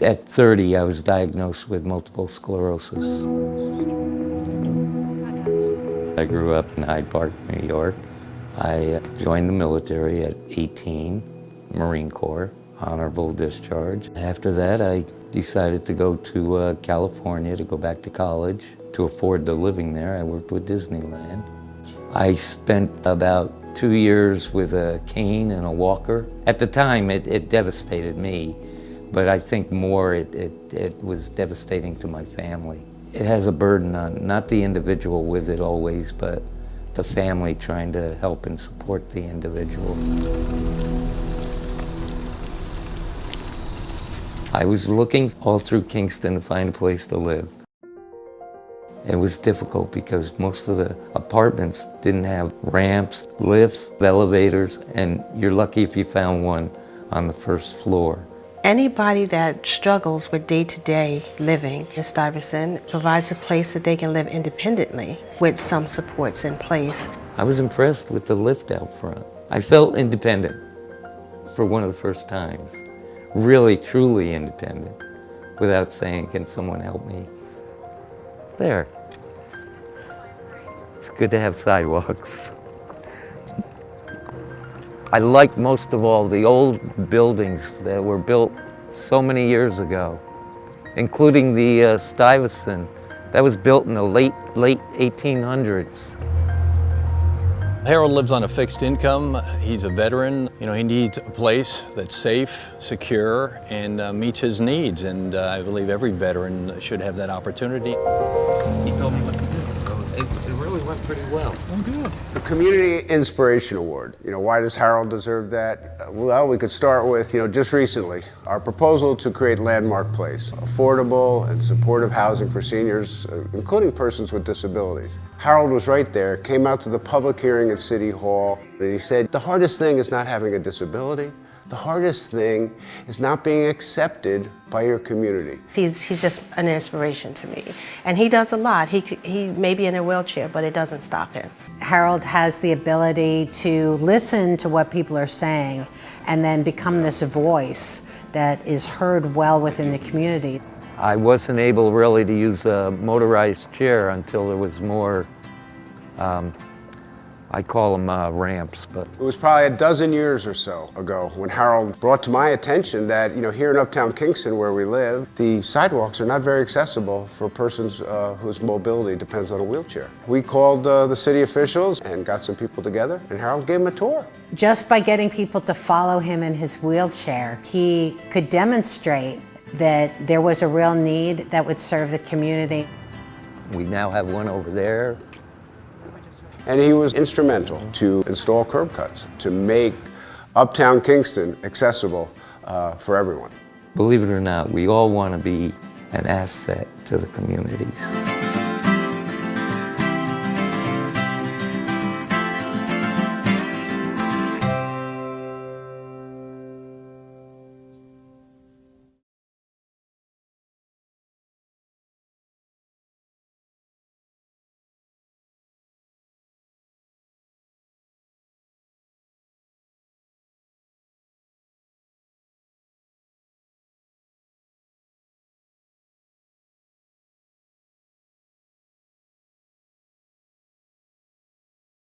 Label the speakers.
Speaker 1: At 30, I was diagnosed with multiple sclerosis. I grew up in Hyde Park, New York. I joined the military at 18, Marine Corps, honorable discharge. After that, I decided to go to California to go back to college. To afford the living there, I worked with Disneyland. I spent about 2 years with a cane and a walker. At the time, it devastated me, but I think more it was devastating to my family. It has a burden on not the individual with it always, but the family trying to help and support the individual. I was looking all through Kingston to find a place to live. It was difficult because most of the apartments didn't have ramps, lifts, elevators, and you're lucky if you found one on the first floor.
Speaker 2: Anybody that struggles with day-to-day living in Stuyvesant provides a place that they can live independently with some supports in place.
Speaker 1: I was impressed with the lift out front. I felt independent for one of the first times. Really, truly independent, without saying, can someone help me? There. It's good to have sidewalks. I liked most of all the old buildings that were built so many years ago, including the Stuyvesant. That was built in the late 1800s.
Speaker 3: Harold lives on a fixed income. He's a veteran. You know, he needs a place that's safe, secure, and meets his needs. And I believe every veteran should have that opportunity.
Speaker 1: He told me what to do, so it really went pretty well.
Speaker 3: I'm good.
Speaker 4: The Community Inspiration Award. You know, why does Harold deserve that? Well, we could start with, just recently, our proposal to create Landmark Place, affordable and supportive housing for seniors, including persons with disabilities. Harold was right there, came out to the public hearing at City Hall, and he said, the hardest thing is not having a disability. The hardest thing is not being accepted by your community.
Speaker 2: He's just an inspiration to me. And he does a lot. He may be in a wheelchair, but it doesn't stop him.
Speaker 5: Harold has the ability to listen to what people are saying and then become this voice that is heard well within the community.
Speaker 1: I wasn't able really to use a motorized chair until there was more, I call them ramps, but.
Speaker 4: It was probably a dozen years or so ago when Harold brought to my attention that, here in Uptown Kingston where we live, the sidewalks are not very accessible for persons whose mobility depends on a wheelchair. We called the city officials and got some people together, and Harold gave them a tour.
Speaker 5: Just by getting people to follow him in his wheelchair, he could demonstrate that there was a real need that would serve the community.
Speaker 1: We now have one over there.
Speaker 4: And he was instrumental to install curb cuts, to make Uptown Kingston accessible for everyone.
Speaker 1: Believe it or not, we all want to be an asset to the communities.